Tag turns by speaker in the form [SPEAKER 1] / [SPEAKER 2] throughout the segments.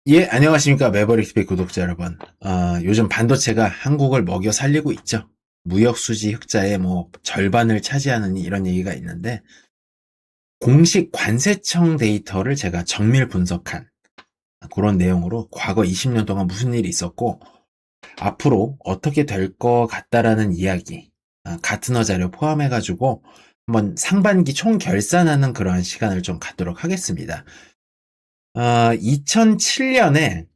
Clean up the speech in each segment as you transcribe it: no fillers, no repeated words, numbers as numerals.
[SPEAKER 1] 예, 안녕하십니까. 매버릭스페이 구독자 여러분. 요즘 반도체가 한국을 먹여 살리고 있죠. 무역 수지 흑자의 절반을 차지하는 이런 얘기가 있는데, 공식 관세청 데이터를 제가 정밀 분석한 그런 내용으로 과거 20년 동안 무슨 일이 있었고, 앞으로 어떻게 될 것 같다라는 이야기, 가트너 자료 포함해가지고 한번 상반기 총 결산하는 그런 시간을 좀 갖도록 하겠습니다. 2007년에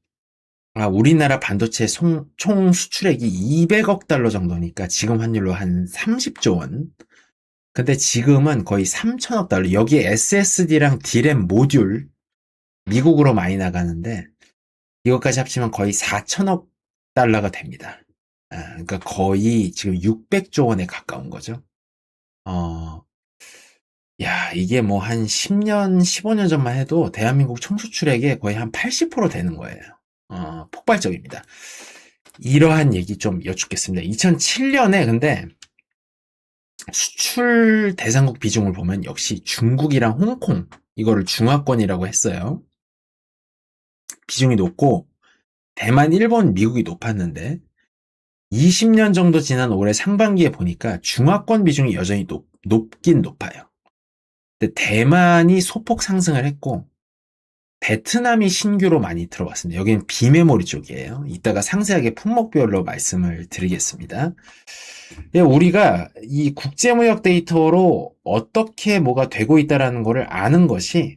[SPEAKER 1] 우리나라 반도체 총 수출액이 200억 달러 정도니까 지금 환율로 한 30조 원. 근데 지금은 거의 3천억 달러. 여기에 SSD랑 D램 모듈 미국으로 많이 나가는데 이것까지 합치면 거의 4천억 달러가 됩니다. 그러니까 거의 지금 600조 원에 가까운 거죠. 어, 야, 이게 뭐 한 10년, 15년 전만 해도 대한민국 총수출액의 거의 한 80% 되는 거예요. 폭발적입니다. 이러한 얘기 좀 여쭙겠습니다. 2007년에 근데 수출 대상국 비중을 보면 역시 중국이랑 홍콩, 이거를 중화권이라고 했어요. 비중이 높고 대만, 일본, 미국이 높았는데 20년 정도 지난 올해 상반기에 보니까 중화권 비중이 여전히 높긴 높아요. 근데 대만이 소폭 상승을 했고 베트남이 신규로 많이 들어왔습니다. 여기는 비메모리 쪽이에요. 이따가 상세하게 품목별로 말씀을 드리겠습니다. 예, 우리가 이 국제무역 데이터로 어떻게 뭐가 되고 있다라는 것을 아는 것이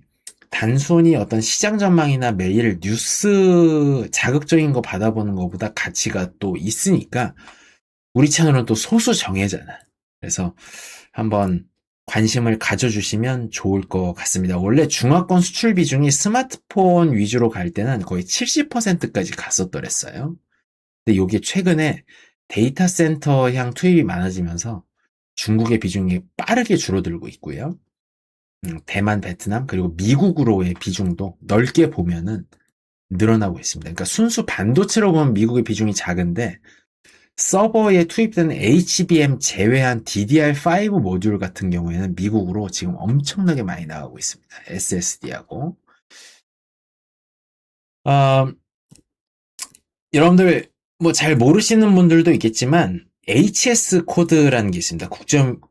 [SPEAKER 1] 단순히 어떤 시장 전망이나 매일 뉴스 자극적인 거 받아보는 것보다 가치가 또 있으니까 우리 채널은 또 소수 정예잖아. 그래서 한번 관심을 가져주시면 좋을 것 같습니다. 원래 중화권 수출 비중이 스마트폰 위주로 갈 때는 거의 70%까지 갔었더랬어요. 근데 이게 최근에 데이터 센터 향 투입이 많아지면서 중국의 비중이 빠르게 줄어들고 있고요. 대만, 베트남, 그리고 미국으로의 비중도 넓게 보면은 늘어나고 있습니다. 그러니까 순수 반도체로 보면 미국의 비중이 작은데 서버에 투입되는 HBM 제외한 DDR5 모듈 같은 경우에는 미국으로 지금 엄청나게 많이 나가고 있습니다. SSD하고. 여러분들 뭐 잘 모르시는 분들도 있겠지만 HS 코드라는 게 있습니다.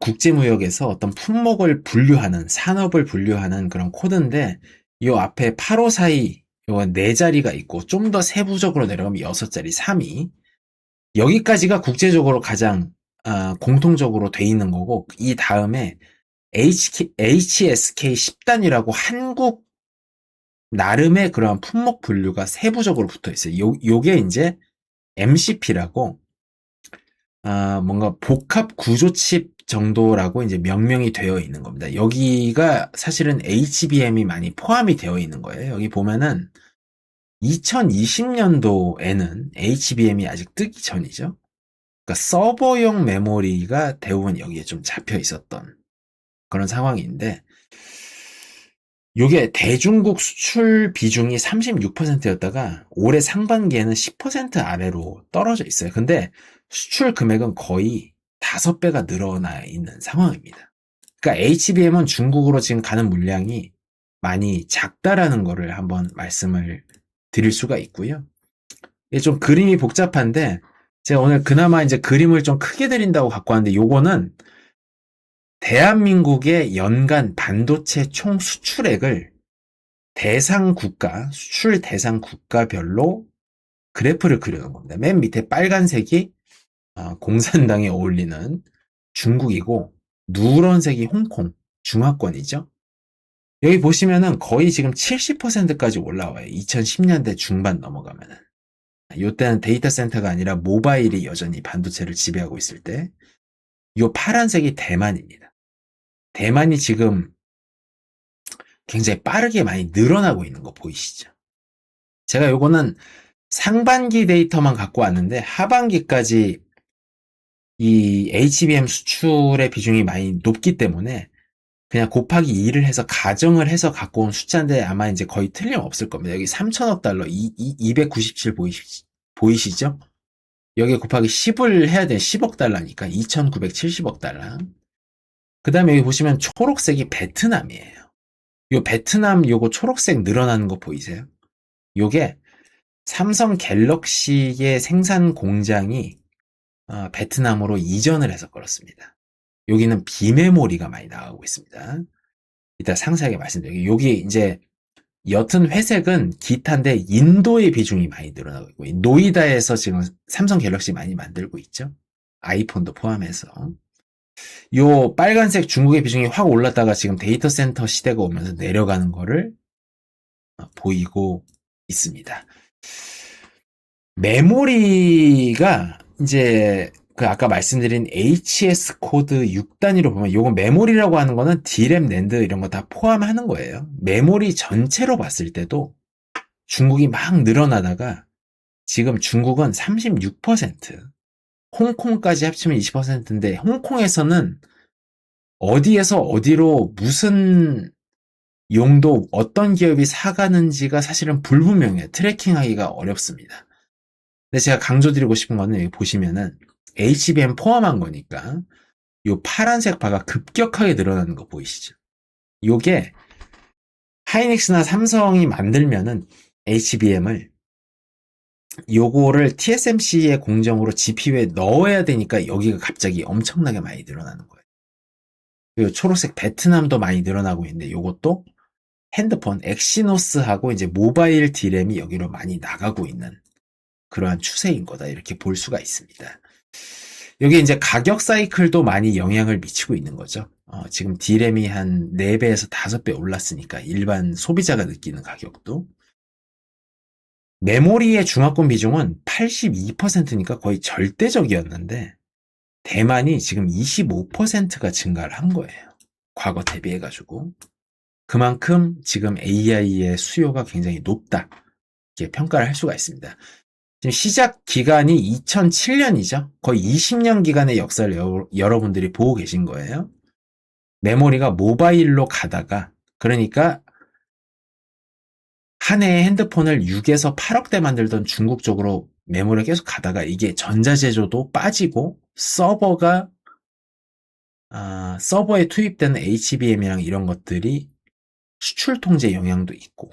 [SPEAKER 1] 국제무역에서 어떤 품목을 분류하는, 산업을 분류하는 그런 코드인데 이 앞에 8542 요거 네 자리가 있고 좀 더 세부적으로 내려가면 6자리 3위. 여기까지가 국제적으로 가장 공통적으로 돼 있는 거고 이 다음에 HSK 10단이라고 한국 나름의 그러한 품목 분류가 세부적으로 붙어 있어요. 요게 이제 MCP라고 뭔가 복합 구조칩 정도라고 이제 명명이 되어 있는 겁니다. 여기가 사실은 HBM이 많이 포함이 되어 있는 거예요. 여기 보면은 2020년도에는 HBM이 아직 뜨기 전이죠. 그러니까 서버용 메모리가 대부분 여기에 좀 잡혀 있었던 그런 상황인데 이게 대중국 수출 비중이 36%였다가 올해 상반기에는 10% 아래로 떨어져 있어요. 근데 수출 금액은 거의 5배가 늘어나 있는 상황입니다. 그러니까 HBM은 중국으로 지금 가는 물량이 많이 작다라는 거를 한번 말씀을 드릴 수가 있고요. 이게 좀 그림이 복잡한데 제가 오늘 그나마 이제 그림을 좀 크게 드린다고 갖고 왔는데 요거는 대한민국의 연간 반도체 총 수출액을 대상 국가, 수출 대상 국가별로 그래프를 그려놓은 겁니다. 맨 밑에 빨간색이 공산당에 어울리는 중국이고 누런색이 홍콩, 중화권이죠. 여기 보시면은 거의 지금 70%까지 올라와요. 2010년대 중반 넘어가면은. 이때는 데이터 센터가 아니라 모바일이 여전히 반도체를 지배하고 있을 때. 이 파란색이 대만입니다. 대만이 지금 굉장히 빠르게 많이 늘어나고 있는 거 보이시죠? 제가 요거는 상반기 데이터만 갖고 왔는데 하반기까지 이 HBM 수출의 비중이 많이 높기 때문에 그냥 곱하기 2를 해서 가정을 해서 갖고 온 숫자인데 아마 이제 거의 틀림없을 겁니다. 여기 3천억 달러, 297 보이시죠? 여기 곱하기 10을 해야 돼. 10억 달러니까 2,970억 달러. 그 다음에 여기 보시면 초록색이 베트남이에요. 요 베트남 요거 초록색 늘어나는 거 보이세요? 요게 삼성 갤럭시의 생산 공장이 베트남으로 이전을 해서 그렇습니다. 여기는 비메모리가 많이 나가고 있습니다. 이따 상세하게 말씀드릴게요. 여기 이제 옅은 회색은 기타인데 인도의 비중이 많이 늘어나고 있고 노이다에서 지금 삼성 갤럭시 많이 만들고 있죠. 아이폰도 포함해서. 요 빨간색 중국의 비중이 확 올랐다가 지금 데이터 센터 시대가 오면서 내려가는 거를 보이고 있습니다. 메모리가 이제 그 아까 말씀드린 HS 코드 6단위로 보면 요건 메모리라고 하는 거는 D램, 낸드 이런 거 다 포함하는 거예요. 메모리 전체로 봤을 때도 중국이 막 늘어나다가 지금 중국은 36%, 홍콩까지 합치면 20%인데 홍콩에서는 어디에서 어디로 무슨 용도 어떤 기업이 사가는지가 사실은 불분명해요. 트래킹하기가 어렵습니다. 근데 제가 강조드리고 싶은 거는 여기 보시면은 HBM 포함한 거니까 요 파란색 바가 급격하게 늘어나는 거 보이시죠? 요게 하이닉스나 삼성이 만들면은 HBM을 요거를 TSMC의 공정으로 GPU에 넣어야 되니까 여기가 갑자기 엄청나게 많이 늘어나는 거예요. 그리고 초록색 베트남도 많이 늘어나고 있는데 요것도 핸드폰 엑시노스하고 이제 모바일 D램이 여기로 많이 나가고 있는 그러한 추세인 거다 이렇게 볼 수가 있습니다. 여기 이제 가격 사이클도 많이 영향을 미치고 있는 거죠. 지금 D램이 한 4배에서 5배 올랐으니까 일반 소비자가 느끼는 가격도. 메모리의 중화권 비중은 82%니까 거의 절대적이었는데 대만이 지금 25%가 증가를 한 거예요. 과거 대비해가지고. 그만큼 지금 AI의 수요가 굉장히 높다. 이렇게 평가를 할 수가 있습니다. 지금 시작 기간이 2007년이죠. 거의 20년 기간의 역사를 여러분들이 보고 계신 거예요. 메모리가 모바일로 가다가 그러니까 한 해에 핸드폰을 6에서 8억 대 만들던 중국 쪽으로 메모리가 계속 가다가 이게 전자제조도 빠지고 서버에 투입되는 HBM이랑 이런 것들이 수출 통제 영향도 있고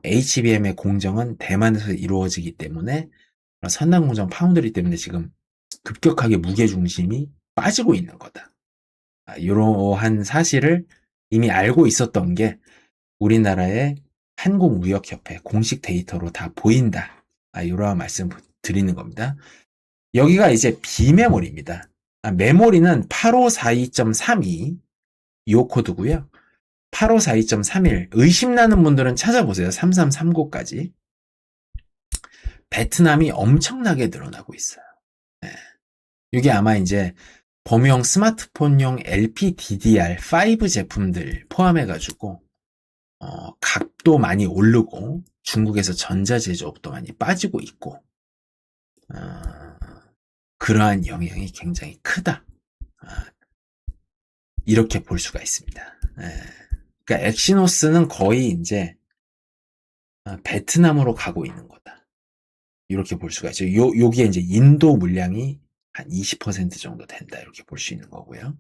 [SPEAKER 1] HBM의 공정은 대만에서 이루어지기 때문에 선단 공정 파운드리 때문에 지금 급격하게 무게중심이 빠지고 있는 거다. 이러한 사실을 이미 알고 있었던 게 우리나라의 한국무역협회 공식 데이터로 다 보인다. 이러한 말씀 드리는 겁니다. 여기가 이제 비메모리입니다. 메모리는 8542.32 이 코드고요. 8542.31 의심나는 분들은 찾아보세요. 3339까지. 베트남이 엄청나게 늘어나고 있어요. 네. 이게 아마 이제 범용 스마트폰용 LPDDR5 제품들 포함해가지고 값도 많이 오르고 중국에서 전자제조업도 많이 빠지고 있고 그러한 영향이 굉장히 크다. 이렇게 볼 수가 있습니다. 그러니까 엑시노스는 거의 이제 베트남으로 가고 있는 거다. 이렇게 볼 수가 있죠. 여기에 이제 인도 물량이 한 20% 정도 된다. 이렇게 볼 수 있는 거고요.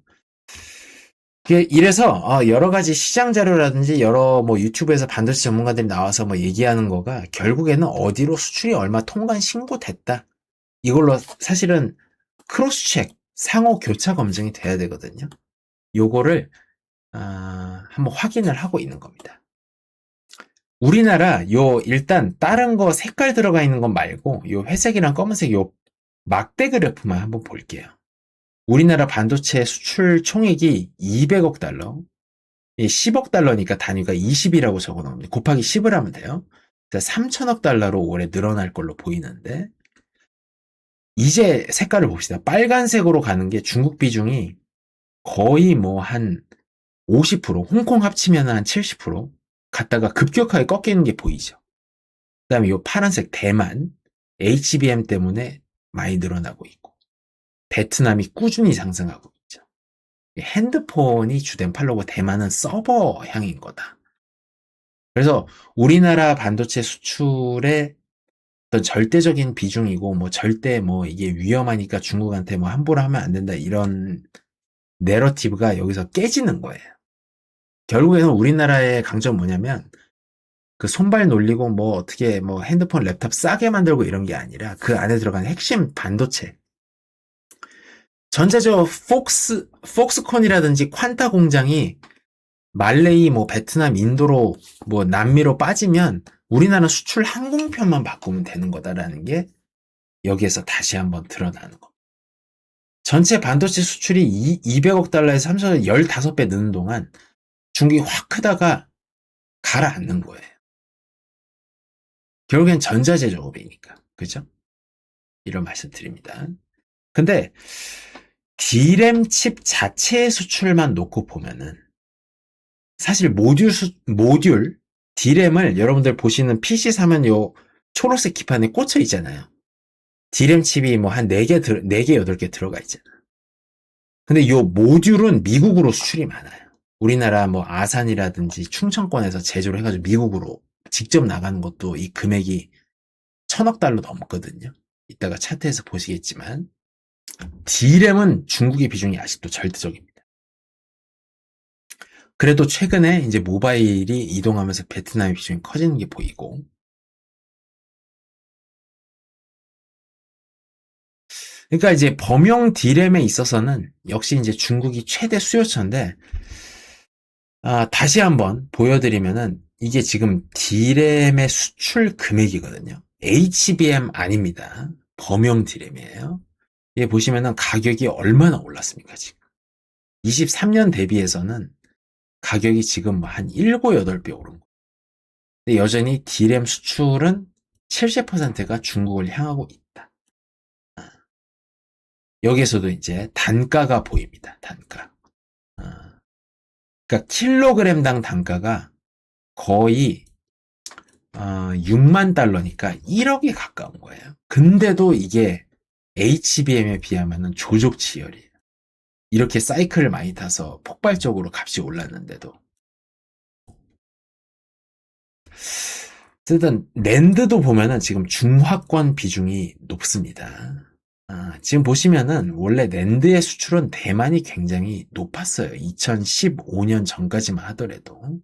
[SPEAKER 1] 이래서 여러 가지 시장 자료라든지 여러 뭐 유튜브에서 반도체 전문가들이 나와서 뭐 얘기하는 거가 결국에는 어디로 수출이 얼마 통관 신고됐다. 이걸로 사실은 크로스 체크, 상호 교차 검증이 돼야 되거든요. 요거를 한번 확인을 하고 있는 겁니다. 우리나라 일단 다른 거 색깔 들어가 있는 건 말고 요 회색이랑 검은색 요 막대 그래프만 한번 볼게요. 우리나라 반도체 수출 총액이 200억 달러, 10억 달러니까 단위가 20이라고 적어 놓습니다. 곱하기 10을 하면 돼요. 3천억 달러로 올해 늘어날 걸로 보이는데 이제 색깔을 봅시다. 빨간색으로 가는 게 중국 비중이 거의 뭐 한 50%, 홍콩 합치면 한 70% 갔다가 급격하게 꺾이는 게 보이죠. 그 다음에 이 파란색 대만, HBM 때문에 많이 늘어나고 있고 베트남이 꾸준히 상승하고 있죠. 핸드폰이 주된 팔로고 대만은 서버향인 거다. 그래서 우리나라 반도체 수출의 어떤 절대적인 비중이고 뭐 절대 뭐 이게 위험하니까 중국한테 뭐 함부로 하면 안 된다 이런 내러티브가 여기서 깨지는 거예요. 결국에는 우리나라의 강점은 뭐냐면 그 손발 놀리고 뭐 어떻게 뭐 핸드폰, 랩탑 싸게 만들고 이런 게 아니라 그 안에 들어간 핵심 반도체. 전자제어 폭스콘이라든지 퀀타 공장이 말레이, 뭐 베트남, 인도로 뭐 남미로 빠지면 우리나라 수출 항공편만 바꾸면 되는 거다라는 게 여기에서 다시 한번 드러나는 거. 전체 반도체 수출이 200억 달러에서 15배 느는 동안 중국이 확 크다가 가라앉는 거예요. 결국엔 전자제조업이니까. 그죠? 이런 말씀 드립니다. 근데 D램 칩 자체의 수출만 놓고 보면은 사실 모듈 D램을 여러분들 보시는 PC 사면 요 초록색 기판에 꽂혀 있잖아요. D램 칩이 뭐 한 4개, 8개 들어가 있잖아. 근데 요 모듈은 미국으로 수출이 많아요. 우리나라 뭐 아산이라든지 충청권에서 제조를 해가지고 미국으로 직접 나가는 것도 이 금액이 1000억 달러 넘거든요. 이따가 차트에서 보시겠지만 D램은 중국의 비중이 아직도 절대적입니다. 그래도 최근에 이제 모바일이 이동하면서 베트남의 비중이 커지는 게 보이고, 그러니까 이제 범용 D램에 있어서는 역시 이제 중국이 최대 수요처인데, 다시 한번 보여드리면은 이게 지금 D램의 수출 금액이거든요. HBM 아닙니다. 범용 D램이에요. 이게 보시면은 가격이 얼마나 올랐습니까, 지금. 23년 대비해서는 가격이 지금 한 7, 8배 오른 거예요. 근데 여전히 D램 수출은 70%가 중국을 향하고 있다. 여기에서도 이제 단가가 보입니다. 단가. 그러니까 킬로그램당 단가가 거의 6만 달러니까 1억에 가까운 거예요. 근데도 이게 HBM에 비하면 조족치열이에요. 이렇게 사이클을 많이 타서 폭발적으로 값이 올랐는데도. 어쨌든 낸드도 보면은 지금 중화권 비중이 높습니다. 지금 보시면은 원래 낸드의 수출은 대만이 굉장히 높았어요. 2015년 전까지만 하더라도.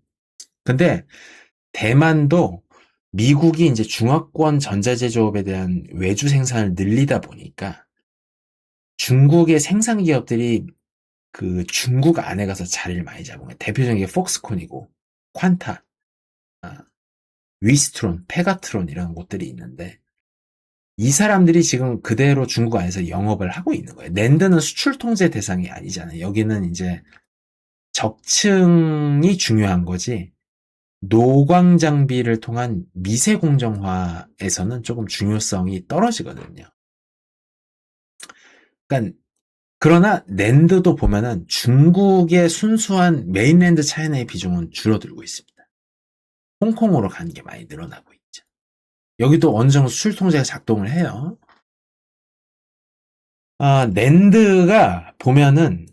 [SPEAKER 1] 근데 대만도 미국이 이제 중화권 전자제조업에 대한 외주 생산을 늘리다 보니까 중국의 생산 기업들이 그 중국 안에 가서 자리를 많이 잡은 거예요. 대표적인 게 폭스콘이고 퀀타, 위스트론, 페가트론 이런 곳들이 있는데 이 사람들이 지금 그대로 중국 안에서 영업을 하고 있는 거예요. 낸드는 수출 통제 대상이 아니잖아요. 여기는 이제 적층이 중요한 거지 노광 장비를 통한 미세 공정화에서는 조금 중요성이 떨어지거든요. 그러니까 그러나 낸드도 보면은 중국의 순수한 메인랜드 차이나의 비중은 줄어들고 있습니다. 홍콩으로 가는 게 많이 늘어나고 있죠. 여기도 어느 정도 수출 통제가 작동을 해요. 낸드가 보면은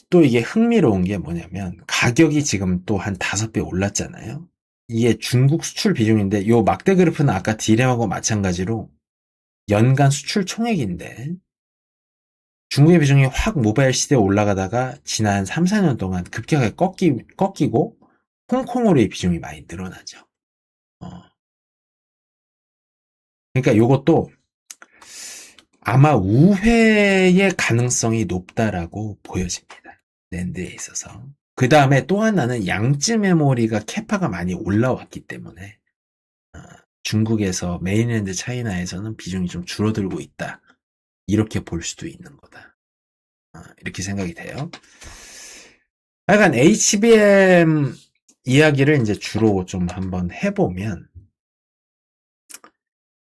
[SPEAKER 1] 또 이게 흥미로운 게 뭐냐면 가격이 지금 또 한 5배 올랐잖아요. 이게 중국 수출 비중인데 요 막대 그래프는 아까 D램하고 마찬가지로 연간 수출 총액인데 중국의 비중이 확 모바일 시대에 올라가다가 지난 3, 4년 동안 급격하게 꺾이고 홍콩으로의 비중이 많이 늘어나죠. 그러니까 요것도 아마 우회의 가능성이 높다라고 보여집니다. 낸드에 있어서. 그 다음에 또 하나는 양쯔 메모리가 캐파가 많이 올라왔기 때문에 중국에서 메인랜드 차이나에서는 비중이 좀 줄어들고 있다. 이렇게 볼 수도 있는 거다. 이렇게 생각이 돼요. 약간 HBM 이야기를 이제 주로 좀 한번 해보면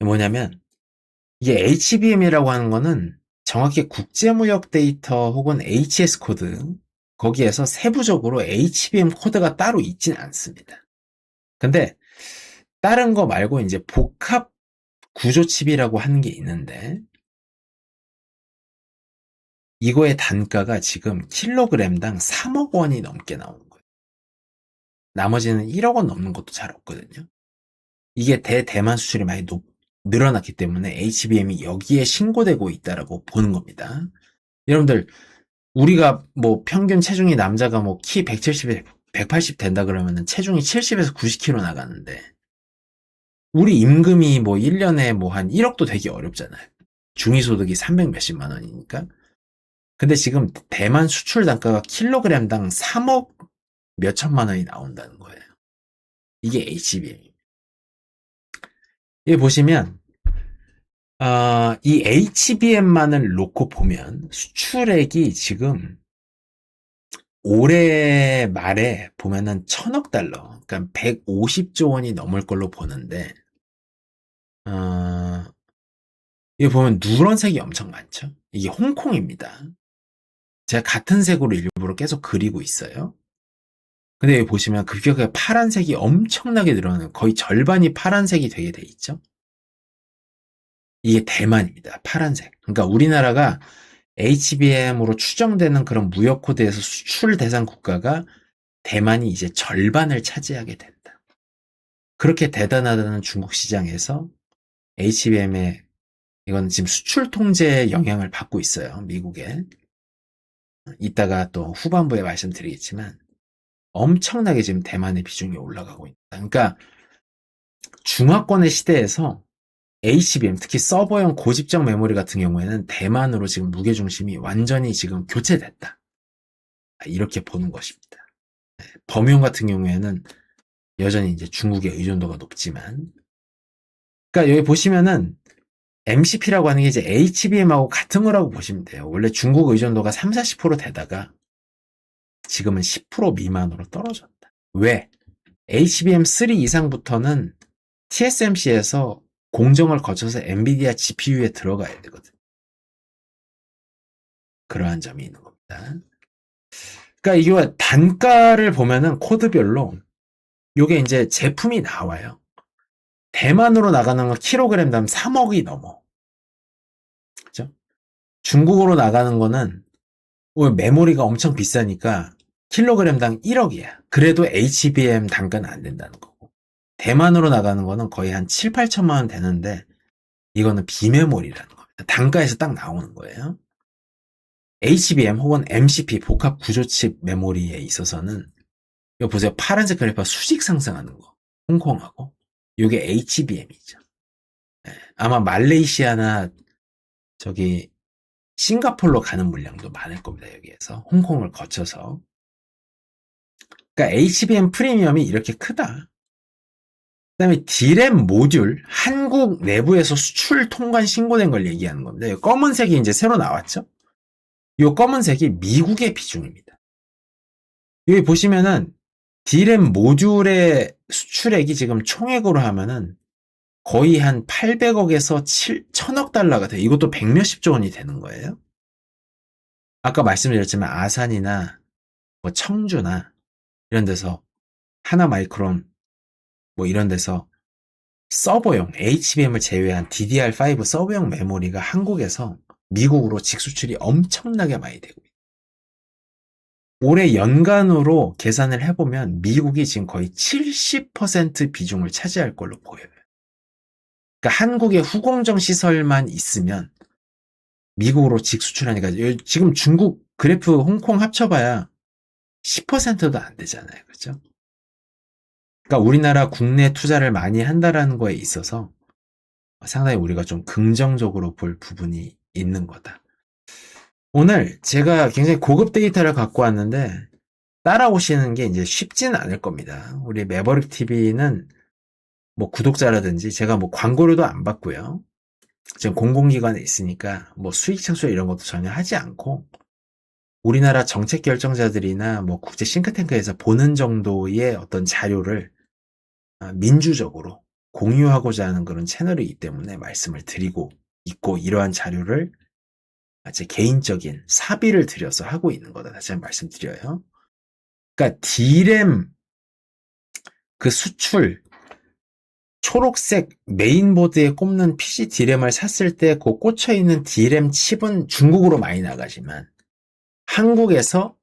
[SPEAKER 1] 뭐냐면 이게 HBM이라고 하는 거는 정확히 국제무역 데이터 혹은 HS 코드 거기에서 세부적으로 HBM 코드가 따로 있진 않습니다. 근데 다른 거 말고 이제 복합 구조칩이라고 하는 게 있는데 이거의 단가가 지금 킬로그램당 3억 원이 넘게 나오는 거예요. 나머지는 1억 원 넘는 것도 잘 없거든요. 이게 대만 수출이 많이 늘어났기 때문에 HBM이 여기에 신고되고 있다라고 보는 겁니다. 여러분들 우리가 뭐 평균 체중이 남자가 뭐 키 170에 180 된다 그러면은 체중이 70에서 90kg 나가는데, 우리 임금이 뭐 1년에 뭐 한 1억도 되기 어렵잖아요. 중위소득이 300 몇십만 원이니까. 근데 지금 대만 수출 단가가 킬로그램당 3억 몇천만 원이 나온다는 거예요. 이게 HBM입니다. 여기 보시면 이 HBM만을 놓고 보면 수출액이 지금 올해 말에 보면은 1,000억 달러, 그러니까 150조 원이 넘을 걸로 보는데, 여기 보면 누런색이 엄청 많죠? 이게 홍콩입니다. 제가 같은 색으로 일부러 계속 그리고 있어요. 근데 여기 보시면 급격하게 파란색이 엄청나게 늘어나는, 거의 절반이 파란색이 되게 돼 있죠? 이게 대만입니다. 파란색. 그러니까 우리나라가 HBM으로 추정되는 그런 무역 코드에서 수출 대상 국가가 대만이 이제 절반을 차지하게 된다. 그렇게 대단하다는 중국 시장에서 HBM의, 이건 지금 수출 통제에 영향을 받고 있어요. 미국에. 이따가 또 후반부에 말씀드리겠지만 엄청나게 지금 대만의 비중이 올라가고 있다. 그러니까 중화권의 시대에서 HBM, 특히 서버용 고집적 메모리 같은 경우에는 대만으로 지금 무게중심이 완전히 지금 교체됐다. 이렇게 보는 것입니다. 범용 같은 경우에는 여전히 이제 중국의 의존도가 높지만, 그러니까 여기 보시면은 MCP라고 하는 게 이제 HBM하고 같은 거라고 보시면 돼요. 원래 중국 의존도가 3, 40% 되다가 지금은 10% 미만으로 떨어졌다. 왜? HBM3 이상부터는 TSMC에서 공정을 거쳐서 엔비디아 GPU에 들어가야 되거든. 그러한 점이 있는 겁니다. 그러니까 이거 단가를 보면은 코드별로 요게 이제 제품이 나와요. 대만으로 나가는 건 킬로그램당 3억이 넘어. 그죠? 중국으로 나가는 거는 메모리가 엄청 비싸니까 킬로그램당 1억이야. 그래도 HBM 단가는 안 된다는 거고. 대만으로 나가는 거는 거의 한 7, 8천만 원 되는데 이거는 비메모리라는 겁니다. 단가에서 딱 나오는 거예요. HBM 혹은 MCP 복합 구조칩 메모리에 있어서는 이거 보세요. 파란색 그래프가 수직 상승하는 거. 홍콩하고. 이게 HBM이죠. 아마 말레이시아나 저기 싱가폴로 가는 물량도 많을 겁니다. 여기에서. 홍콩을 거쳐서. 그러니까 HBM 프리미엄이 이렇게 크다. 그다음에 D램 모듈 한국 내부에서 수출 통관 신고된 걸 얘기하는 겁니다. 검은색이 이제 새로 나왔죠? 이 검은색이 미국의 비중입니다. 여기 보시면은 D램 모듈의 수출액이 지금 총액으로 하면은 거의 한 800억에서 1,000억 달러가 돼요. 이것도 100몇십조 원이 되는 거예요. 아까 말씀드렸지만 아산이나 뭐 청주나 이런 데서 하나마이크론 뭐 이런 데서 서버용 HBM을 제외한 DDR5 서버용 메모리가 한국에서 미국으로 직수출이 엄청나게 많이 되고 있어요. 올해 연간으로 계산을 해보면 미국이 지금 거의 70% 비중을 차지할 걸로 보여요. 그러니까 한국의 후공정 시설만 있으면 미국으로 직수출하니까 지금 중국 그래프 홍콩 합쳐봐야 10%도 안 되잖아요. 그렇죠? 그러니까 우리나라 국내 투자를 많이 한다라는 거에 있어서 상당히 우리가 좀 긍정적으로 볼 부분이 있는 거다. 오늘 제가 굉장히 고급 데이터를 갖고 왔는데 따라오시는 게 이제 쉽지는 않을 겁니다. 우리 매버릭 TV는 뭐 구독자라든지 제가 뭐 광고료도 안 받고요. 지금 공공기관에 있으니까 뭐 수익 창출 이런 것도 전혀 하지 않고 우리나라 정책 결정자들이나 뭐 국제 싱크탱크에서 보는 정도의 어떤 자료를 민주적으로 공유하고자 하는 그런 채널이기 때문에 말씀을 드리고 있고 이러한 자료를 제 개인적인 사비를 들여서 하고 있는 거다. 다시 한번 말씀드려요. 그러니까 D램 그 수출 초록색 메인보드에 꼽는 PC D램을 샀을 때 그 꽂혀있는 D램 칩은 중국으로 많이 나가지만 한국에서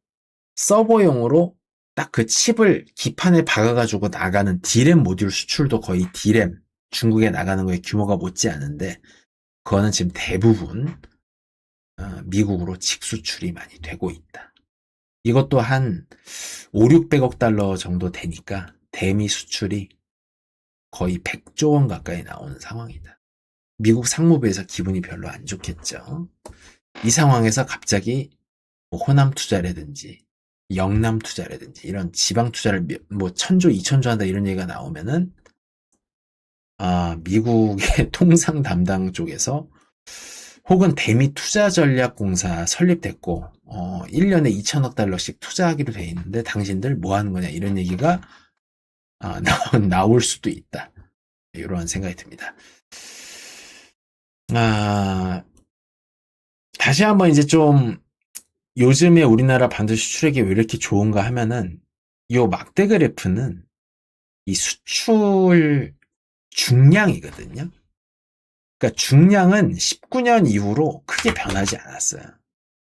[SPEAKER 1] 서버용으로 딱 그 칩을 기판에 박아가지고 나가는 D램 모듈 수출도 거의 D램 중국에 나가는 거에 규모가 못지 않은데 그거는 지금 대부분 미국으로 직수출이 많이 되고 있다. 이것도 한 5, 600억 달러 정도 되니까 대미 수출이 거의 100조 원 가까이 나오는 상황이다. 미국 상무부에서 기분이 별로 안 좋겠죠. 이 상황에서 갑자기 뭐 호남 투자라든지 영남 투자라든지 이런 지방 투자를 뭐 1000조, 2000조 한다 이런 얘기가 나오면은 미국의 통상 담당 쪽에서 혹은 대미 투자전략공사 설립됐고 1년에 2천억 달러씩 투자하기로 돼 있는데 당신들 뭐 하는 거냐 이런 얘기가 나올 수도 있다. 이런 생각이 듭니다. 다시 한번 이제 좀 요즘에 우리나라 반도체 수출액이 왜 이렇게 좋은가 하면은 요 막대 그래프는 이 수출 중량이거든요. 그러니까 중량은 19년 이후로 크게 변하지 않았어요.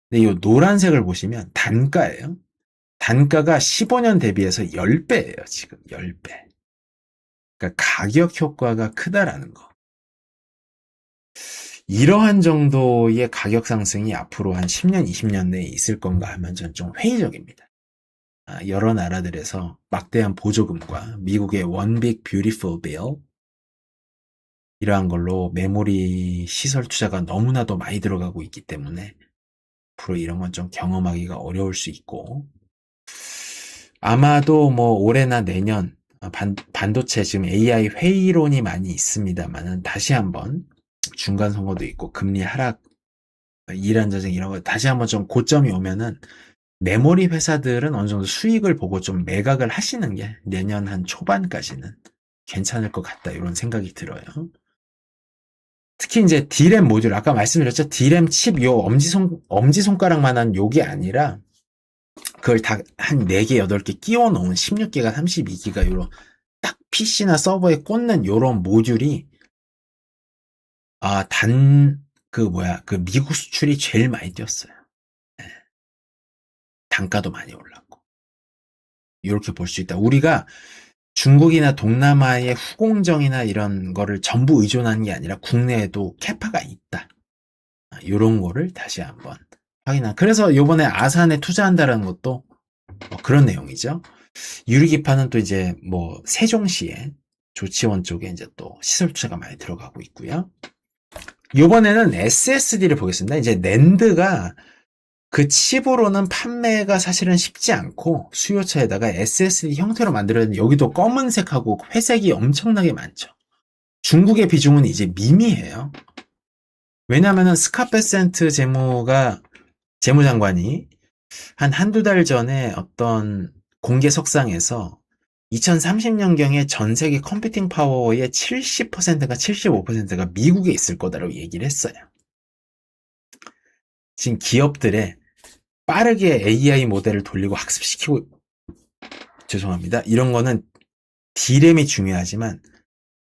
[SPEAKER 1] 근데 이 노란색을 보시면 단가예요. 단가가 15년 대비해서 10배예요, 지금 10배. 그러니까 가격 효과가 크다라는 거. 이러한 정도의 가격 상승이 앞으로 한 10년, 20년 내에 있을 건가 하면 전 좀 회의적입니다. 여러 나라들에서 막대한 보조금과 미국의 One Big Beautiful Bill 이러한 걸로 메모리 시설 투자가 너무나도 많이 들어가고 있기 때문에 앞으로 이런 건 좀 경험하기가 어려울 수 있고 아마도 뭐 올해나 내년 반도체 지금 AI 회의론이 많이 있습니다만은 다시 한번 중간 선거도 있고 금리 하락, 이란 전쟁 이런 거 다시 한번 좀 고점이 오면은 메모리 회사들은 어느 정도 수익을 보고 좀 매각을 하시는 게 내년 한 초반까지는 괜찮을 것 같다 이런 생각이 들어요. 특히 이제 D램 모듈 아까 말씀드렸죠. D램 칩 요 엄지손가락만한 요게 아니라 그걸 다 한 4개, 8개 끼워 놓은 16기가, 32기가 요런 딱 PC나 서버에 꽂는 요런 모듈이 그 미국 수출이 제일 많이 뛰었어요. 네. 단가도 많이 올랐고. 이렇게 볼 수 있다. 우리가 중국이나 동남아의 후공정이나 이런 거를 전부 의존하는 게 아니라 국내에도 캐파가 있다. 이런 거를 다시 한번 확인한. 그래서 요번에 아산에 투자한다는 것도 그런 내용이죠. 유리기판은 또 이제 뭐 세종시에 조치원 쪽에 이제 또 시설 투자가 많이 들어가고 있고요. 요번에는 SSD를 보겠습니다. 이제 낸드가 그 칩으로는 판매가 사실은 쉽지 않고 수요처에다가 SSD 형태로 만들어야 여기도 검은색하고 회색이 엄청나게 많죠. 중국의 비중은 이제 미미해요. 왜냐면은 스카페센트 재무장관이 한두 달 전에 어떤 공개 석상에서 2030년경에 전 세계 컴퓨팅 파워의 70%가 75%가 미국에 있을 거다라고 얘기를 했어요. 지금 기업들의 빠르게 AI 모델을 돌리고 학습시키고 죄송합니다. 이런 거는 D램이 중요하지만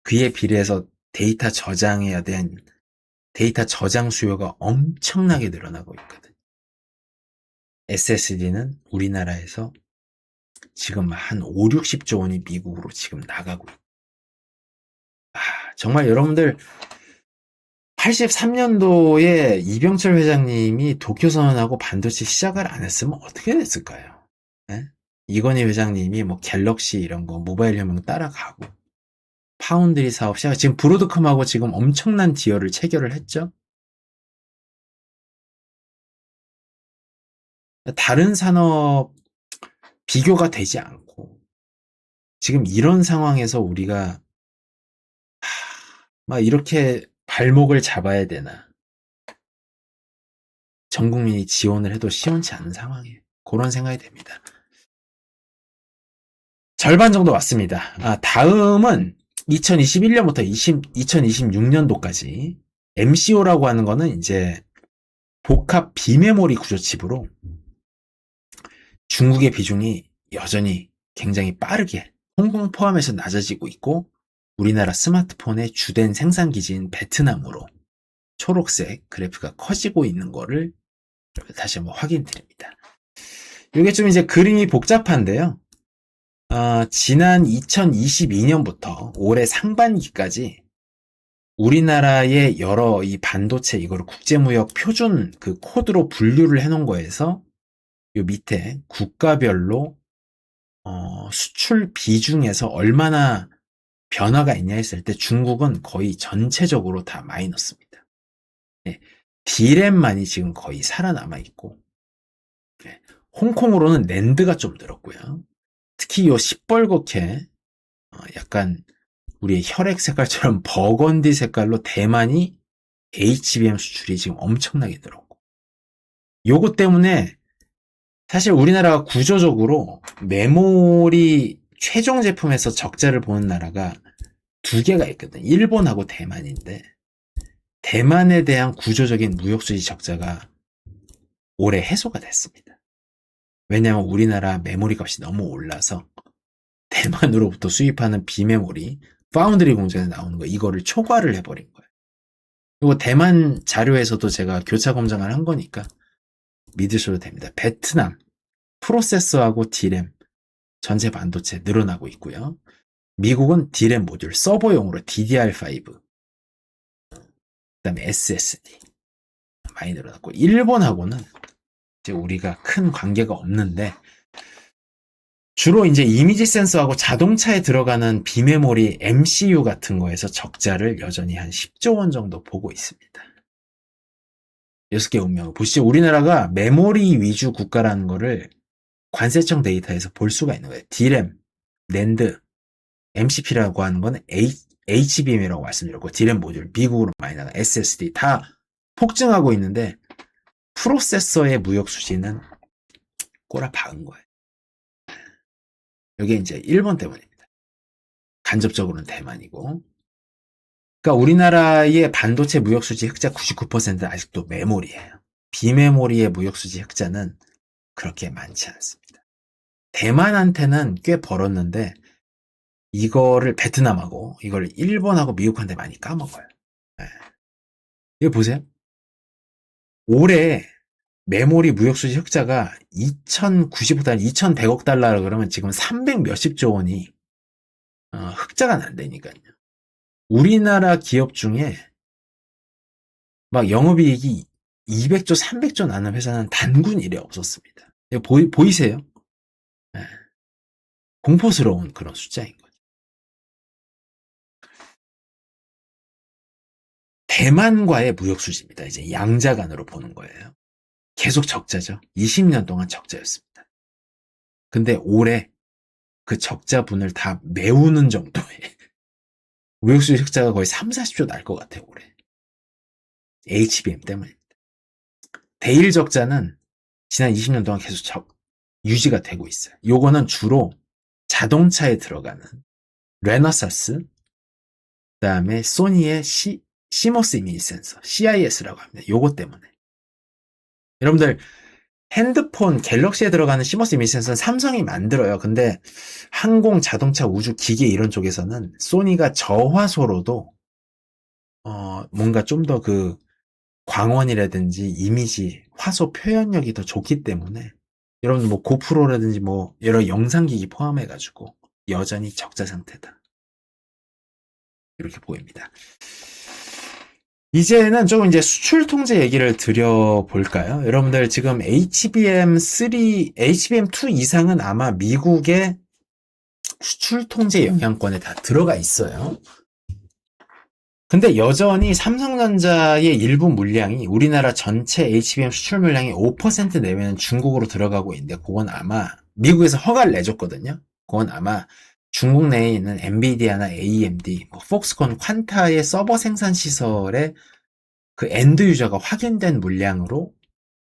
[SPEAKER 1] 그에 비례해서 데이터 저장에 대한 데이터 저장 수요가 엄청나게 늘어나고 있거든요. SSD는 우리나라에서 지금 한 5, 60조 원이 미국으로 지금 나가고 있어요. 정말 여러분들 83년도에 이병철 회장님이 도쿄선언하고 반도체 시작을 안 했으면 어떻게 됐을까요? 네? 이건희 회장님이 뭐 갤럭시 이런 거 모바일 혁명 따라가고 파운드리 사업 시작 지금 브로드컴하고 지금 엄청난 디얼을 체결을 했죠. 다른 산업 비교가 되지 않고 지금 이런 상황에서 우리가 막 이렇게 발목을 잡아야 되나 전 국민이 지원을 해도 시원치 않은 상황이에요. 그런 생각이 됩니다. 절반 정도 왔습니다. 다음은 2021년부터 2026년도까지 MCO라고 하는 거는 이제 복합 비메모리 구조칩으로 중국의 비중이 여전히 굉장히 빠르게 홍콩 포함해서 낮아지고 있고 우리나라 스마트폰의 주된 생산기지인 베트남으로 초록색 그래프가 커지고 있는 거를 다시 한번 확인드립니다. 이게 좀 이제 그림이 복잡한데요. 지난 2022년부터 올해 상반기까지 우리나라의 여러 이 반도체 이거를 국제무역 표준 그 코드로 분류를 해놓은 거에서 요 밑에 국가별로 수출 비중에서 얼마나 변화가 있냐 했을 때 중국은 거의 전체적으로 다 마이너스입니다. 네, D램만이 지금 거의 살아남아 있고, 네, 홍콩으로는 낸드가 좀 늘었고요. 특히 요 시뻘겋게 약간 우리의 혈액 색깔처럼 버건디 색깔로 대만이 HBM 수출이 지금 엄청나게 늘었고, 요거 때문에 사실 우리나라가 구조적으로 메모리 최종 제품에서 적자를 보는 나라가 두 개가 있거든. 일본하고 대만인데, 대만에 대한 구조적인 무역수지 적자가 올해 해소가 됐습니다. 왜냐하면 우리나라 메모리 값이 너무 올라서 대만으로부터 수입하는 비메모리, 파운드리 공장에서 나오는 거, 이거를 초과를 해버린 거예요. 그리고 대만 자료에서도 제가 교차 검증을 한 거니까 믿으셔도 됩니다. 베트남, 프로세서하고 D램, 전체 반도체 늘어나고 있고요. 미국은 D램 모듈, 서버용으로 DDR5, 그 다음에 SSD 많이 늘어났고, 일본하고는 이제 우리가 큰 관계가 없는데, 주로 이제 이미지 센서하고 자동차에 들어가는 비메모리 MCU 같은 거에서 적자를 여전히 한 10조 원 정도 보고 있습니다. 6개 운명. 보시죠. 우리나라가 메모리 위주 국가라는 거를 관세청 데이터에서 볼 수가 있는 거예요. D램, 낸드, MCP라고 하는 건 HBM이라고 말씀드렸고, D램 모듈, 미국으로 많이 나가, SSD 다 폭증하고 있는데, 프로세서의 무역 수지는 꼬라 박은 거예요. 이게 이제 일본 때문입니다. 간접적으로는 대만이고. 그러니까 우리나라의 반도체 무역 수지 흑자 99%는 아직도 메모리예요. 비메모리의 무역 수지 흑자는 그렇게 많지 않습니다. 대만한테는 꽤 벌었는데 이거를 베트남하고 이걸 일본하고 미국한테 많이 까먹어요. 네. 이거 보세요. 올해 메모리 무역 수지 흑자가 2,090억 달러, 2,100억 달러라 그러면 지금 300 몇십 조 원이 흑자가 난다니까요. 우리나라 기업 중에 막 영업이익이 200조, 300조 나는 회사는 단군 이래 없었습니다. 이거 보이세요? 네. 공포스러운 그런 숫자인 거죠. 대만과의 무역 수지입니다. 이제 양자간으로 보는 거예요. 계속 적자죠. 20년 동안 적자였습니다. 근데 올해 그 적자분을 다 메우는 정도의 무역 수지 흑자가 거의 3, 40조 날 것 같아요, 올해. HBM 때문입니다. 대일 적자는 지난 20년 동안 계속 유지가 되고 있어요. 요거는 주로 자동차에 들어가는 레너사스, 그 다음에 소니의 시모스 이미지 센서, CIS라고 합니다. 요거 때문에. 여러분들, 핸드폰, 갤럭시에 들어가는 시모스 이미지 센서는 삼성이 만들어요. 근데 항공, 자동차, 우주, 기계 이런 쪽에서는 소니가 저화소로도 뭔가 좀 더 그 광원이라든지 이미지, 화소 표현력이 더 좋기 때문에 여러분 뭐 고프로라든지 뭐 여러 영상기기 포함해가지고 여전히 적자 상태다. 이렇게 보입니다. 이제는 좀 이제 수출 통제 얘기를 드려볼까요? 여러분들 지금 HBM2 이상은 아마 미국의 수출 통제 영향권에 다 들어가 있어요. 근데 여전히 삼성전자의 일부 물량이 우리나라 전체 HBM 수출 물량의 5% 내외는 중국으로 들어가고 있는데 그건 아마 미국에서 허가를 내줬거든요. 그건 아마 중국 내에 있는 엔비디아나 AMD, 폭스콘, 퀀타의 서버 생산 시설에 그 엔드 유저가 확인된 물량으로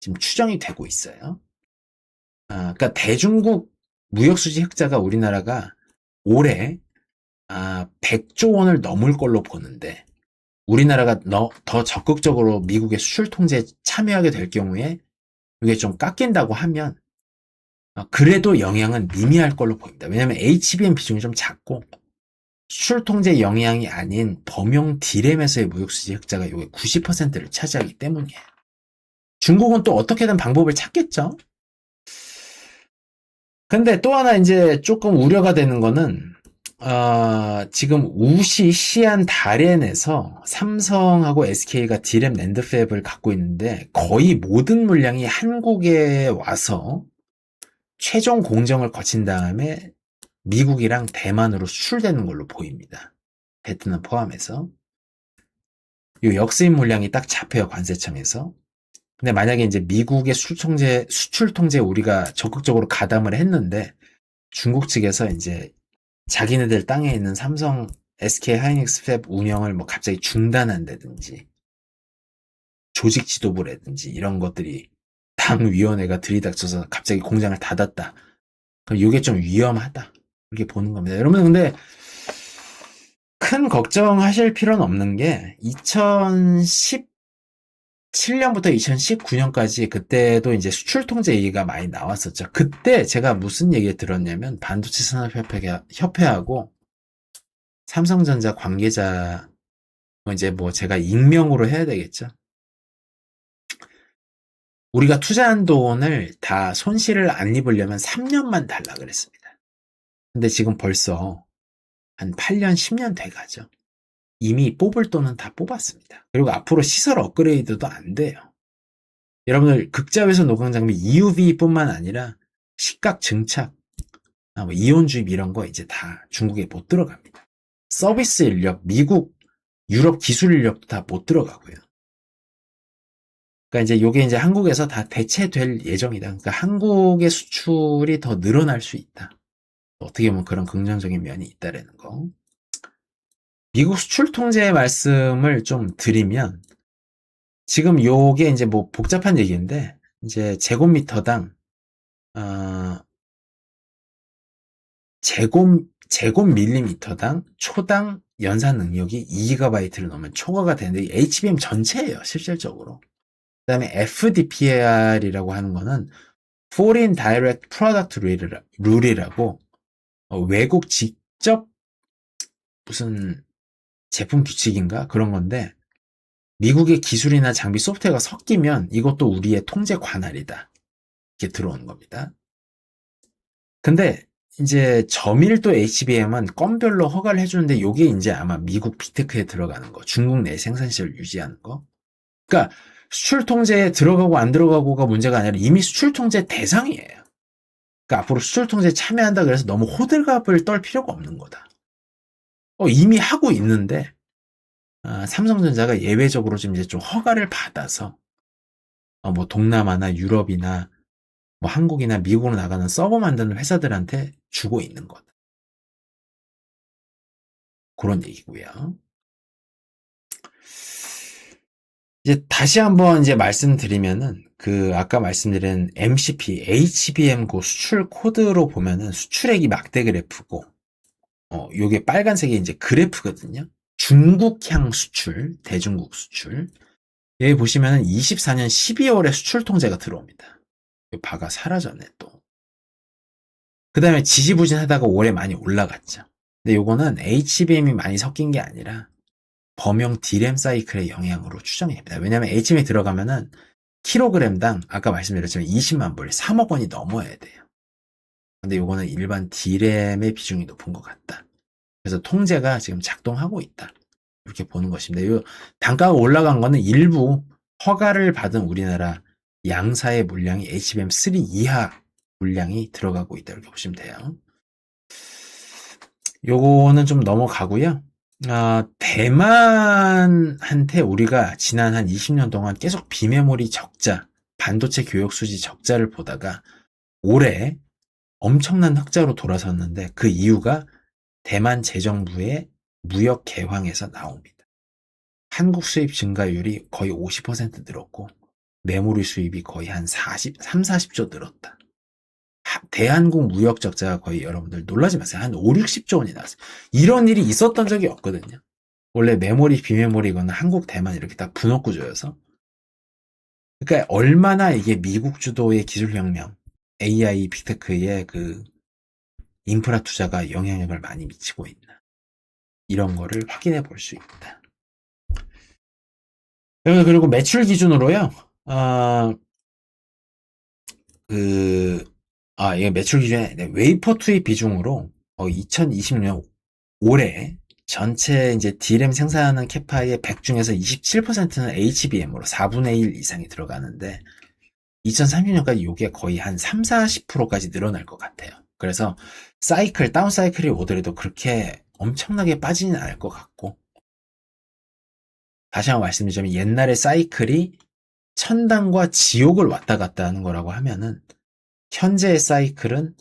[SPEAKER 1] 지금 추정이 되고 있어요. 그러니까 대중국 무역 수지 흑자가 우리나라가 올해 100조 원을 넘을 걸로 보는데 우리나라가 더 적극적으로 미국의 수출 통제에 참여하게 될 경우에 이게 좀 깎인다고 하면 그래도 영향은 미미할 걸로 보입니다. 왜냐하면 HBM 비중이 좀 작고 수출 통제 영향이 아닌 범용 D램에서의 무역 수지 흑자가 이게 90%를 차지하기 때문이에요. 중국은 또 어떻게든 방법을 찾겠죠. 근데 또 하나 이제 조금 우려가 되는 거는 지금 우시, 시안, 다롄에서 삼성하고 SK가 D램 낸드 팹을 갖고 있는데 거의 모든 물량이 한국에 와서 최종 공정을 거친 다음에 미국이랑 대만으로 수출되는 걸로 보입니다. 베트남 포함해서. 이 역수입 물량이 딱 잡혀요, 관세청에서. 근데 만약에 이제 미국의 수출 통제 우리가 적극적으로 가담을 했는데 중국 측에서 이제 자기네들 땅에 있는 삼성, SK 하이닉스 팹 운영을 뭐 갑자기 중단한다든지 조직 지도부라든지 이런 것들이 당위원회가 들이닥쳐서 갑자기 공장을 닫았다. 그럼 이게 좀 위험하다. 이렇게 보는 겁니다. 여러분 근데 큰 걱정하실 필요는 없는 게 2017년부터 2019년까지 그때도 이제 수출 통제 얘기가 많이 나왔었죠. 그때 제가 무슨 얘기를 들었냐면 반도체 산업협회하고 삼성전자 관계자 이제 뭐 제가 익명으로 해야 되겠죠. 우리가 투자한 돈을 다 손실을 안 입으려면 3년만 달라 그랬습니다. 근데 지금 벌써 한 8년, 10년 돼가죠. 이미 뽑을 돈은 다 뽑았습니다. 그리고 앞으로 시설 업그레이드도 안 돼요. 여러분들 극자외선 노광장비 EUV뿐만 아니라 시각 증착, 뭐 이온 주입 이런 거 이제 다 중국에 못 들어갑니다. 서비스 인력, 미국, 유럽 기술 인력도 다 못 들어가고요. 그러니까 이제 요게 이제 한국에서 다 대체될 예정이다. 그러니까 한국의 수출이 더 늘어날 수 있다. 어떻게 보면 그런 긍정적인 면이 있다라는 거. 미국 수출 통제 말씀을 좀 드리면 지금 요게 이제 뭐 복잡한 얘기인데 이제 제곱미터당 제곱밀리미터당 초당 연산 능력이 2GB를 넘으면 초과가 되는데 HBM 전체예요, 실질적으로. 그 다음에 FDPR이라고 하는 거는 Foreign Direct Product Rule이라고 외국 직접 무슨 제품 규칙인가? 그런 건데 미국의 기술이나 장비 소프트웨어가 섞이면 이것도 우리의 통제 관할이다. 이렇게 들어오는 겁니다. 근데 이제 저밀도 HBM은 건별로 허가를 해주는데 요게 이제 아마 미국 빅테크에 들어가는 거, 중국 내 생산시설 유지하는 거. 그러니까 수출 통제에 들어가고 안 들어가고가 문제가 아니라 이미 수출 통제 대상이에요. 그러니까 앞으로 수출 통제에 참여한다 그래서 너무 호들갑을 떨 필요가 없는 거다. 이미 하고 있는데 삼성전자가 예외적으로 좀 이제 좀 허가를 받아서 뭐 동남아나 유럽이나 뭐 한국이나 미국으로 나가는 서버 만드는 회사들한테 주고 있는 거다. 그런 얘기고요. 이제 다시 한번 이제 말씀드리면은 그 아까 말씀드린 MCP, HBM 그 수출 코드로 보면은 수출액이 막대 그래프고 요게 빨간색이 이제 그래프거든요. 중국향 수출, 대중국 수출. 여기 보시면은 24년 12월에 수출 통제가 들어옵니다. 바가 사라졌네 또. 그 다음에 지지부진하다가 올해 많이 올라갔죠. 근데 요거는 HBM이 많이 섞인 게 아니라 범용 D램 사이클의 영향으로 추정이 됩니다. 왜냐하면 HBM이 들어가면은 킬로그램당 아까 말씀드렸지만 20만 불, 3억 원이 넘어야 돼요. 근데 요거는 일반 D램의 비중이 높은 것 같다. 그래서 통제가 지금 작동하고 있다. 이렇게 보는 것입니다. 요 단가가 올라간 거는 일부 허가를 받은 우리나라 양사의 물량이 HBM3 이하 물량이 들어가고 있다. 이렇게 보시면 돼요. 요거는 좀 넘어가고요. 대만한테 우리가 지난 한 20년 동안 계속 비메모리 적자, 반도체 교역 수지 적자를 보다가 올해 엄청난 흑자로 돌아섰는데 그 이유가 대만 재정부의 무역 개황에서 나옵니다. 한국 수입 증가율이 거의 50% 늘었고 메모리 수입이 거의 한 40조 늘었다. 대한국 무역 적자가 거의 여러분들 놀라지 마세요. 한 5, 60조 원이 나왔어요. 이런 일이 있었던 적이 없거든요. 원래 메모리, 비메모리거나 한국, 대만 이렇게 다 분업 구조여서. 그러니까 얼마나 이게 미국 주도의 기술혁명, AI, 빅테크의 그 인프라 투자가 영향력을 많이 미치고 있나. 이런 거를 확인해 볼 수 있다. 그리고 매출 기준으로요. 이게 매출 기준에 웨이퍼 투입 비중으로 2020년 올해 전체 이제 D램 생산하는 캐파의 100 중에서 27%는 HBM으로 4분의 1 이상이 들어가는데 2030년까지 이게 거의 한 30-40%까지 늘어날 것 같아요. 그래서 사이클, 다운 사이클이 오더라도 그렇게 엄청나게 빠지진 않을 것 같고, 다시 한번 말씀드리자면 옛날에 사이클이 천당과 지옥을 왔다 갔다 하는 거라고 하면은 현재의 사이클은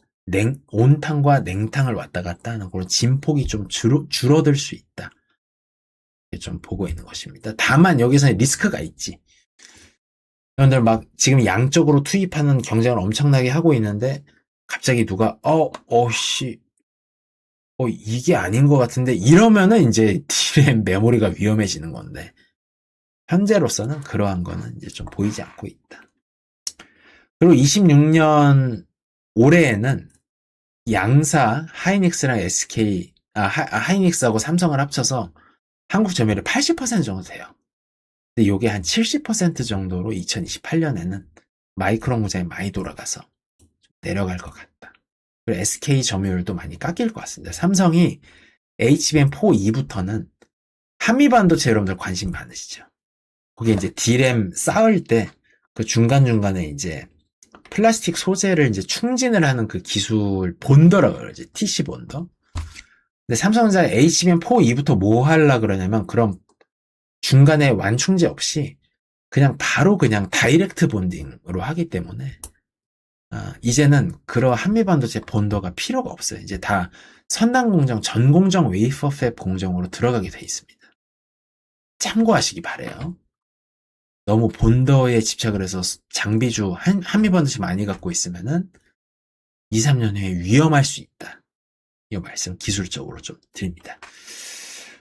[SPEAKER 1] 온탕과 냉탕을 왔다 갔다 하는 그런 진폭이 좀 줄어들 수 있다. 좀 보고 있는 것입니다. 다만 여기서는 리스크가 있지. 여러분들 막 지금 양쪽으로 투입하는 경쟁을 엄청나게 하고 있는데 갑자기 누가 이게 아닌 것 같은데 이러면은 이제 DRAM 메모리가 위험해지는 건데 현재로서는 그러한 거는 이제 좀 보이지 않고 있다. 그리고 26년 올해에는 양사 하이닉스랑 하이닉스하고 삼성을 합쳐서 한국 점유율이 80% 정도 돼요. 근데 이게 한 70% 정도로 2028년에는 마이크론 공장이 많이 돌아가서 내려갈 것 같다. 그리고 SK 점유율도 많이 깎일 것 같습니다. 삼성이 HBM4 이부터는 한미 반도체 여러분들 관심 많으시죠? 거기에 이제 D램 쌓을 때 그 중간중간에 이제 플라스틱 소재를 이제 충진을 하는 그 기술 본더라고 그러지. TC 본더. 근데 삼성전자 HBM4 이부터 뭐 하려고 그러냐면 그럼 중간에 완충제 없이 그냥 바로 그냥 다이렉트 본딩으로 하기 때문에 이제는 그런 한미반도체 본더가 필요가 없어요. 이제 다 선단 공정, 전 공정 웨이퍼 팹 공정으로 들어가게 돼 있습니다. 참고하시기 바래요. 너무 본더에 집착을 해서 장비주 한미반도체 많이 갖고 있으면은 2, 3년 후에 위험할 수 있다. 이 말씀 기술적으로 좀 드립니다.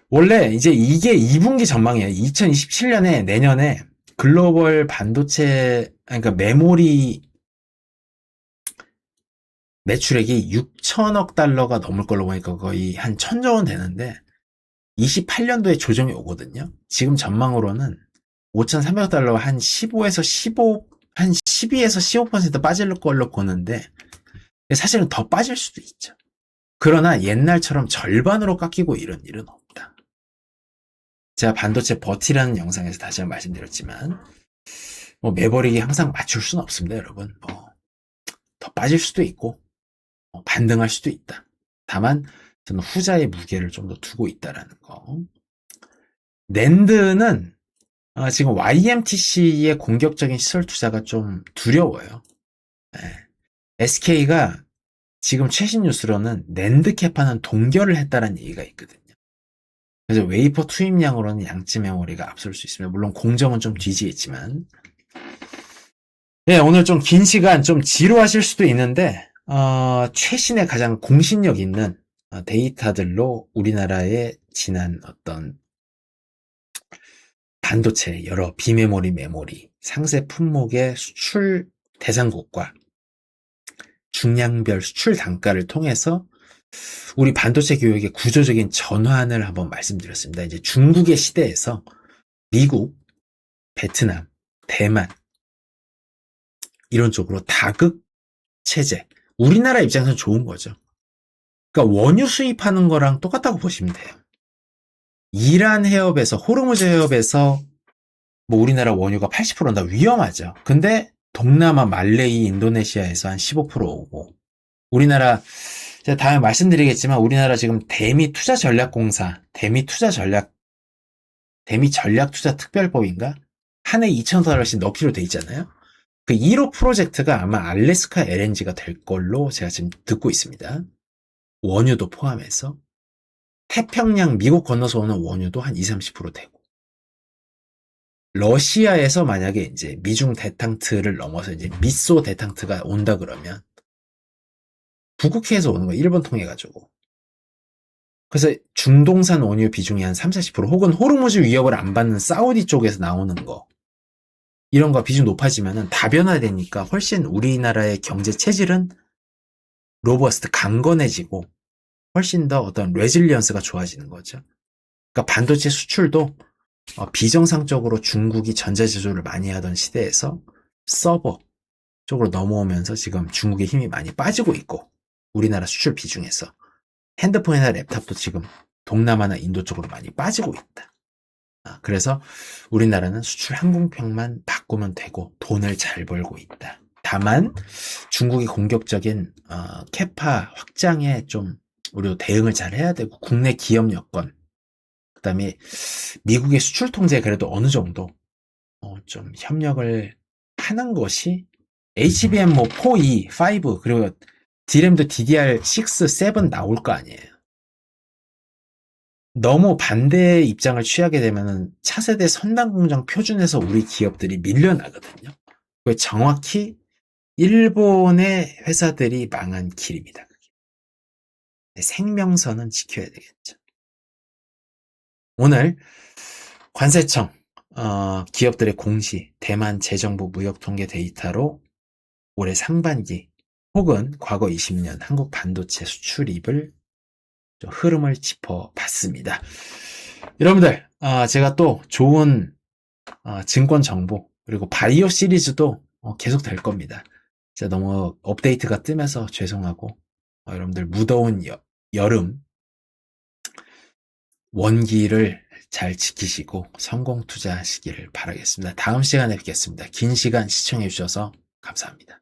[SPEAKER 1] 원래 이제 이게 2분기 전망이에요. 2027년에 내년에 글로벌 반도체 그러니까 메모리 매출액이 6천억 달러가 넘을 걸로 보니까 거의 한 1,000조 원 되는데 28년도에 조정이 오거든요. 지금 전망으로는 5,300억 달러 한 12에서 15% 빠질 걸로 보는데 사실은 더 빠질 수도 있죠. 그러나 옛날처럼 절반으로 깎이고 이런 일은 없다. 제가 반도체 버티라는 영상에서 다시 한번 말씀드렸지만 매버릭이 항상 맞출 수는 없습니다, 여러분. 더 빠질 수도 있고 반등할 수도 있다. 다만 저는 후자의 무게를 좀 더 두고 있다라는 거. 낸드는 지금 YMTC의 공격적인 시설 투자가 좀 두려워요. SK가 지금 최신 뉴스로는 낸드 캐파는 동결을 했다는 얘기가 있거든요. 그래서 웨이퍼 투입량으로는 양지 메모리가 앞설 수 있습니다. 물론 공정은 좀 뒤지겠지만. 네, 오늘 좀 긴 시간 좀 지루하실 수도 있는데 최신의 가장 공신력 있는 데이터들로 우리나라의 지난 어떤 반도체 여러 비메모리 메모리 상세 품목의 수출 대상국과 중량별 수출 단가를 통해서 우리 반도체 교육의 구조적인 전환을 한번 말씀드렸습니다. 이제 중국의 시대에서 미국, 베트남, 대만 이런 쪽으로 다극 체제. 우리나라 입장에서는 좋은 거죠. 그러니까 원유 수입하는 거랑 똑같다고 보시면 돼요. 이란 해협에서 호르무즈 해협에서 우리나라 원유가 80%나 위험하죠. 근데 동남아, 말레이, 인도네시아에서 한 15% 오고 우리나라 제가 다음에 말씀드리겠지만 우리나라 지금 대미 전략투자특별법인가? 한 해 2,000달러씩 넣기로 돼 있잖아요. 그 1호 프로젝트가 아마 알래스카 LNG가 될 걸로 제가 지금 듣고 있습니다. 원유도 포함해서 태평양 미국 건너서 오는 원유도 한 20-30% 되고 러시아에서 만약에 이제 미중 대탕트를 넘어서 이제 미소 대탕트가 온다 그러면 북극해에서 오는 거 일본 통해 가지고 그래서 중동산 원유 비중이 한 30-40% 혹은 호르무즈 위협을 안 받는 사우디 쪽에서 나오는 거 이런 거 비중 높아지면은 다변화되니까 훨씬 우리나라의 경제 체질은 로버스트 강건해지고 훨씬 더 어떤 레질리언스가 좋아지는 거죠. 그러니까 반도체 수출도 비정상적으로 중국이 전자제조를 많이 하던 시대에서 서버 쪽으로 넘어오면서 지금 중국의 힘이 많이 빠지고 있고 우리나라 수출 비중에서 핸드폰이나 랩탑도 지금 동남아나 인도 쪽으로 많이 빠지고 있다. 그래서 우리나라는 수출 항공편만 바꾸고 바꾸면 되고 돈을 잘 벌고 있다. 다만 중국이 공격적인 캐파 확장에 좀 우리도 대응을 잘 해야 되고 국내 기업 여건, 그다음에 미국의 수출 통제에 그래도 어느 정도 좀 협력을 하는 것이 HBM 뭐 4E, 5 그리고 D램도 DDR6, 7 나올 거 아니에요. 너무 반대의 입장을 취하게 되면은 차세대 선단 공장 표준에서 우리 기업들이 밀려나거든요. 그게 정확히 일본의 회사들이 망한 길입니다. 생명선은 지켜야 되겠죠. 오늘 관세청 기업들의 공시, 대만 재정부 무역통계 데이터로 올해 상반기 혹은 과거 20년 한국 반도체 수출입을 흐름을 짚어봤습니다. 여러분들 제가 또 좋은 증권 정보 그리고 바이오 시리즈도 계속 될 겁니다. 제가 너무 업데이트가 뜸해서 죄송하고 여러분들 무더운 여름 원기를 잘 지키시고 성공 투자하시기를 바라겠습니다. 다음 시간에 뵙겠습니다. 긴 시간 시청해 주셔서 감사합니다.